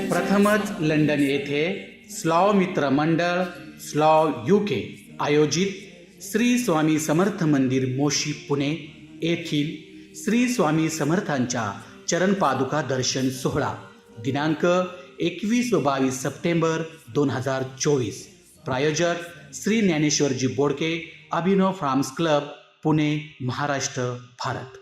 प्रथमच लंडन येथे स्लॉ मित्र मंडळ स्लॉ UK आयोजित श्री स्वामी समर्थ मंदिर मोशी पुणे येथील श्री स्वामी समर्थांच्या चरणपादुका दर्शन सोहळा दिनांक 21 व 22 सप्टेंबर 2024. प्रायोजक श्री ज्ञानेश्वरजी बोडके, अभिनव फार्म्स क्लब, पुणे, महाराष्ट्र, भारत.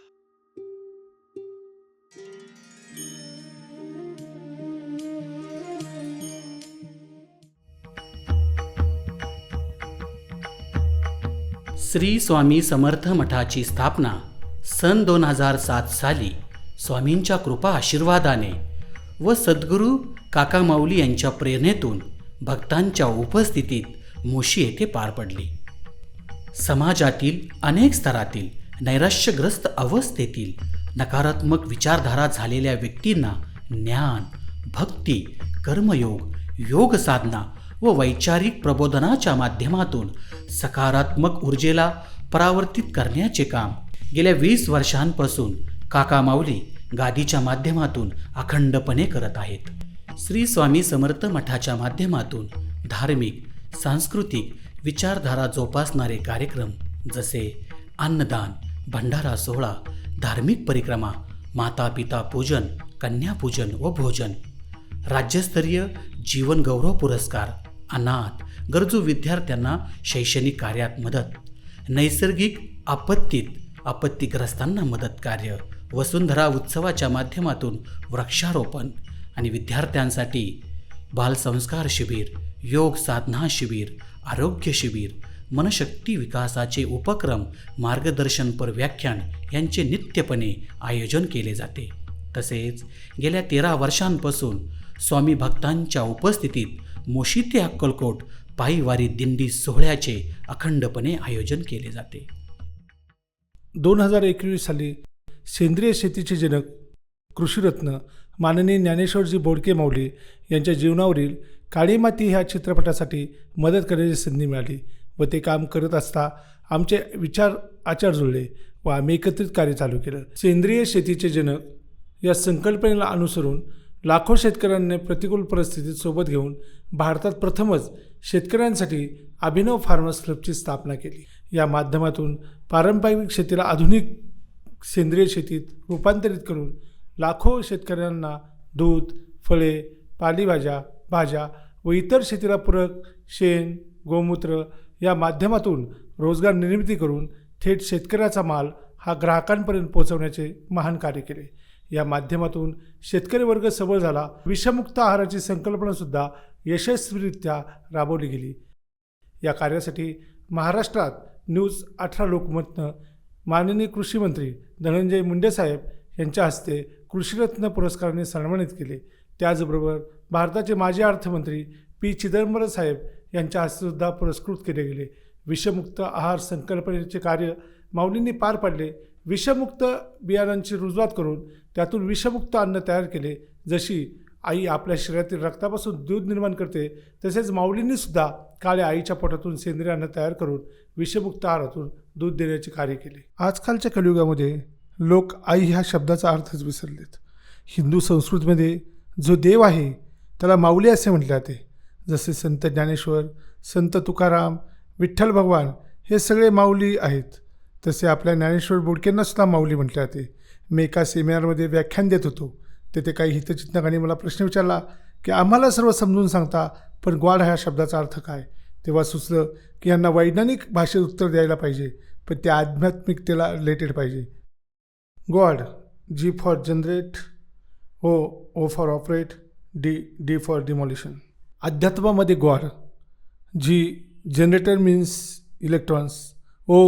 श्री स्वामी समर्थ मठाची स्थापना सन 2007 साली स्वामींच्या कृपा आशीर्वादाने व सद्गुरू काका माऊली यांच्या प्रेरणेतून भक्तांच्या उपस्थितीत मोशी येथे पार पडली. समाजातील अनेक स्तरातील नैराश्यग्रस्त अवस्थेतील नकारात्मक विचारधारा झालेल्या व्यक्तींना ज्ञान, भक्ती, कर्मयोग, योग साधना व वैचारिक प्रबोधनाच्या माध्यमातून सकारात्मक ऊर्जेला परावर्तित करण्याचे काम गेल्या 20 वर्षांपासून काका माऊली गादीच्या माध्यमातून अखंडपणे करत आहेत. श्री स्वामी समर्थ मठाच्या माध्यमातून धार्मिक, सांस्कृतिक विचारधारा जोपासणारे कार्यक्रम जसे अन्नदान, भंडारा सोहळा, धार्मिक परिक्रमा, माता पिता पूजन, कन्यापूजन व भोजन, राज्यस्तरीय जीवन गौरव पुरस्कार, अनाथ गरजू विद्यार्थ्यांना शैक्षणिक कार्यात मदत, नैसर्गिक आपत्तीग्रस्तांना मदत कार्य, वसुंधरा उत्सवाच्या माध्यमातून वृक्षारोपण आणि विद्यार्थ्यांसाठी बालसंस्कार शिबिर, योग साधना शिबिर, आरोग्य शिबिर, मनशक्ती विकासाचे उपक्रम, मार्गदर्शनपर व्याख्यान यांचे नित्यपणे आयोजन केले जाते. तसेच गेल्या 13 वर्षांपासून स्वामी भक्तांच्या उपस्थितीत मोशी ते अक्कलकोट पायीवारी दिंडी सोहळ्याचे अखंडपणे आयोजन केले जाते. 2021 साली सेंद्रिय शेतीचे जनक कृषीरत्न माननीय ज्ञानेश्वरजी बोडके माऊली यांच्या जीवनावरील काळी माती ह्या चित्रपटासाठी मदत करण्याची संधी मिळाली व ते काम करत असता आमचे आचार जुळले व आम्ही एकत्रित कार्य चालू केलं. सेंद्रिय शेतीचे जनक या संकल्पनेला अनुसरून लाखो शेतकऱ्यांनी प्रतिकूल परिस्थितीत सोबत घेऊन भारतात प्रथमच शेतकऱ्यांसाठी अभिनव फार्मर्स क्लबची स्थापना केली. या माध्यमातून पारंपरिक शेतीला आधुनिक सेंद्रिय शेतीत रूपांतरित करून लाखो शेतकऱ्यांना दूध, फळे, पालेभाज्या, भाज्या व इतर शेतीला पूरक शेण, गोमूत्र या माध्यमातून रोजगार निर्मिती करून थेट शेतकऱ्याचा माल हा ग्राहकांपर्यंत पोहोचवण्याचे महान कार्य केले. या माध्यमातून शेतकरी वर्ग सबळ झाला. विषमुक्त आहाराची संकल्पनासुद्धा यशस्वीरित्या राबवली गेली. या कार्यासाठी महाराष्ट्रात न्यूज 18 लोकमतनं माननीय कृषी मंत्री धनंजय मुंडे साहेब यांच्या हस्ते कृषीरत्न पुरस्काराने सन्मानित केले. त्याचबरोबर भारताचे माजी अर्थमंत्री पी. चिदंबरम साहेब यांच्या हस्तेसुद्धा पुरस्कृत केले गेले. विषमुक्त आहार संकल्पनेचे कार्य माऊलींनी पार पाडले. विषमुक्त बियाणांची रुजवात करून त्यातून विषमुक्त अन्न तयार केले. जशी आई आपल्या शरीरातील रक्तापासून दूध निर्माण करते, तसेच माऊलींनीसुद्धा काळ्या आईच्या पोटातून सेंद्रिय अन्न तयार करून विषमुक्त आहारातून दूध देण्याचे कार्य केले. आजकालच्या कलियुगामध्ये लोक आई ह्या शब्दाचा अर्थच विसरलेत. हिंदू संस्कृतीमध्ये जो देव आहे त्याला माऊली असे म्हटले जाते. जसे संत ज्ञानेश्वर, संत तुकाराम, विठ्ठल भगवान हे सगळे माऊली आहेत, तसे आपल्या ज्ञानेश्वर बोडकेंनासुद्धा माऊली म्हटले जाते. मी एका सेमिनारमध्ये व्याख्यान देत होतो. तेथे काही हितचिंतकांनी मला प्रश्न विचारला की आम्हाला सर्व समजून सांगता, पण गॉड ह्या शब्दाचा अर्थ काय? तेव्हा सुचलं की यांना वैज्ञानिक भाषेत उत्तर द्यायला पाहिजे, पण ते आध्यात्मिकतेला रिलेटेड पाहिजे. God, G for generate, O for operate, D for demolition. अध्यात्मामध्ये God, G generator means electrons, O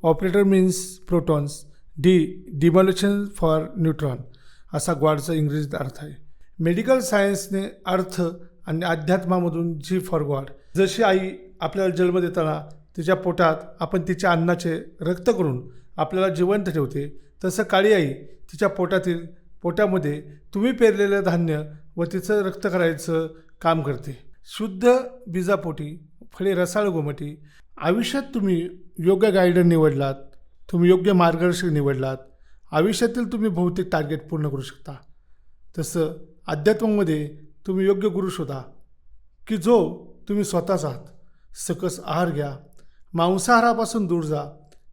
operator means protons, D demolition for neutron असा गॉडचा इंग्रजीत अर्थ आहे. मेडिकल सायन्सने अर्थ आणि अध्यात्मामधून G फॉर गॉड. जशी आई आपल्याला जन्म देताना तिच्या पोटात आपण तिच्या अन्नाचे रक्त करून आपल्याला जिवंत ठेवते, तसं काळी आई तिच्या पोटामध्ये तुम्ही पेरलेलं धान्य व तिचं रक्त करायचं काम करते. शुद्ध बीजापोटी, फळे रसाळ गोमटी. आयुष्यात तुम्ही योग्य गाईडर निवडलात, तुम्ही योग्य मार्गदर्शक निवडलात, आयुष्यातील तुम्ही बहुतेक टार्गेट पूर्ण करू शकता. तसं अध्यात्मामध्ये तुम्ही योग्य गुरु शोधा की जो तुम्ही स्वतःच आहात. सकस आहार घ्या, मांसाहारापासून दूर जा.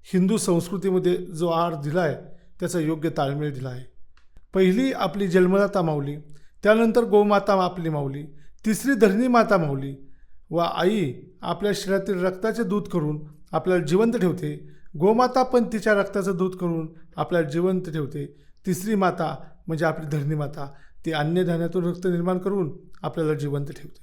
हिंदू संस्कृतीमध्ये जो आहार दिला आहे त्याचा योग्य ताळमेळ दिला आहे. पहिली आपली जन्मदाता माऊली, त्यानंतर गोमाता आपली माऊली, तिसरी धरणी माता माऊली व आई आपल्या शरीरातील रक्ताचे दूध करून आपल्याला जिवंत ठेवते. गोमाता पण तिच्या रक्ताचं दूध करून आपल्याला जिवंत ठेवते. तिसरी माता म्हणजे आपली धरणी माता, ती अन्नधान्यातून रक्त निर्माण करून आपल्याला जिवंत ठेवते.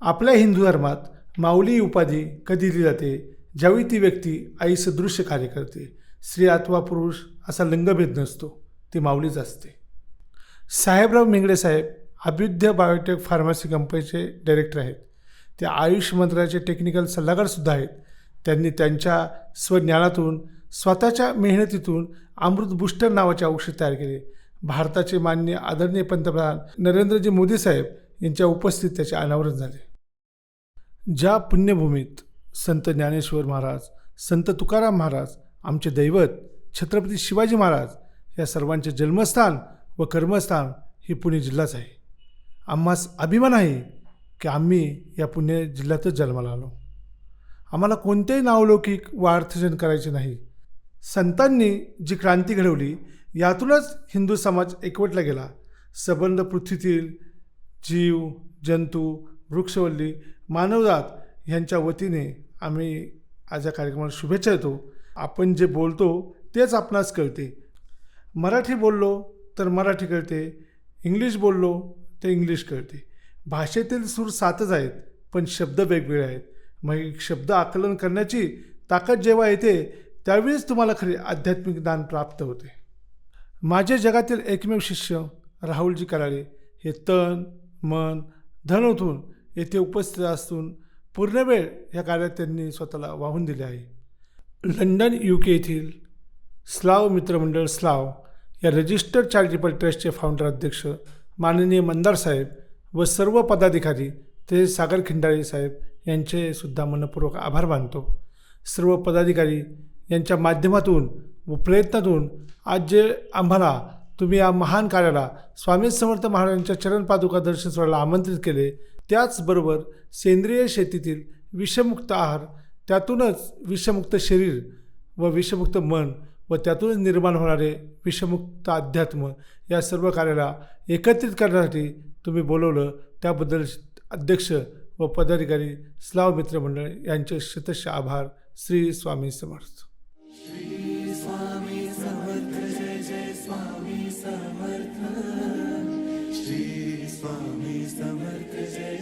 आपल्या हिंदू धर्मात माऊली उपाधी कधी दिली जाते? ज्यावेळी ती व्यक्ती आई सदृश्य कार्य करते. स्त्री अथवा पुरुष असा लिंगभेद नसतो, ती माऊलीच असते. साहेबराव मेंगडे साहेब अभ्युदय बायोटेक फार्मसी कंपनीचे डायरेक्टर आहेत. ते आयुष मंत्रालयाचे टेक्निकल सल्लागारसुद्धा आहेत. त्यांनी त्यांच्या स्वज्ञानातून, स्वतःच्या मेहनतीतून अमृत बूस्टर नावाचे औषध तयार केले. भारताचे माननीय आदरणीय पंतप्रधान नरेंद्रजी मोदी साहेब यांच्या उपस्थितीत त्याचे अनावरण झाले. ज्या पुण्यभूमीत संत ज्ञानेश्वर महाराज, संत तुकाराम महाराज, आमचे दैवत छत्रपती शिवाजी महाराज या सर्वांचे जन्मस्थान व कर्मस्थान ही पुणे जिल्हाच आहे. आम्हास अभिमान आहे की आम्ही या पुणे जिल्ह्यातच जन्माला आलो. आम्हाला कोणतेही नावलौकिक व अर्थजन करायचे नाही. संतांनी जी क्रांती घडवली यातूनच हिंदू समाज एकवटला गेला. सबंध पृथ्वीतील जीव, जंतू, वृक्षवल्ली, मानवजात ह्यांच्या वतीने आम्ही आज या कार्यक्रमाला शुभेच्छा देतो. आपण जे बोलतो तेच आपणास कळते. मराठी बोललो तर मराठी कळते, इंग्लिश बोललो तर इंग्लिश कळते. भाषेतील सूर सातच आहेत पण शब्द वेगवेगळे आहेत. मग एक शब्द आकलन करण्याची ताकद जेव्हा येते त्यावेळीच तुम्हाला खरे आध्यात्मिक ज्ञान प्राप्त होते. माझे जगातील एकमेव शिष्य राहुलजी कराळे हे तन, मन, धन ओतून येथे उपस्थित असून पूर्ण वेळ या कार्यात त्यांनी स्वतःला वाहून दिले आहे. लंडन UK येथील स्लाव मित्रमंडळ स्लाव या रजिस्टर्ड चॅरिटेबल ट्रस्टचे फाउंडर अध्यक्ष माननीय मंदार साहेब व सर्व पदाधिकारी ते सागर खिंडाळे साहेब यांचे सुद्धा मनपूर्वक आभार मानतो. सर्व पदाधिकारी यांच्या माध्यमातून व प्रयत्नातून आज जे आम्हाला तुम्ही या महान कार्याला स्वामी समर्थ महाराजांच्या चरणपादुका दर्शन सोहळ्याला आमंत्रित केले, त्याचबरोबर सेंद्रिय शेतीतील विषमुक्त आहार, त्यातूनच विषमुक्त शरीर व विषमुक्त मन व त्यातूनच निर्माण होणारे विषमुक्त अध्यात्म या सर्व कार्याला एकत्रित करण्यासाठी तुम्ही बोलवलं, त्याबद्दल अध्यक्ष व पदाधिकारी स्लाव मित्रमंडळ यांचे शतश आभार. श्री स्वामी समर्थ. श्री स्वामी समर्थ. जय जय स्वामी समर्थ. श्री स्वामी समर्थ. जय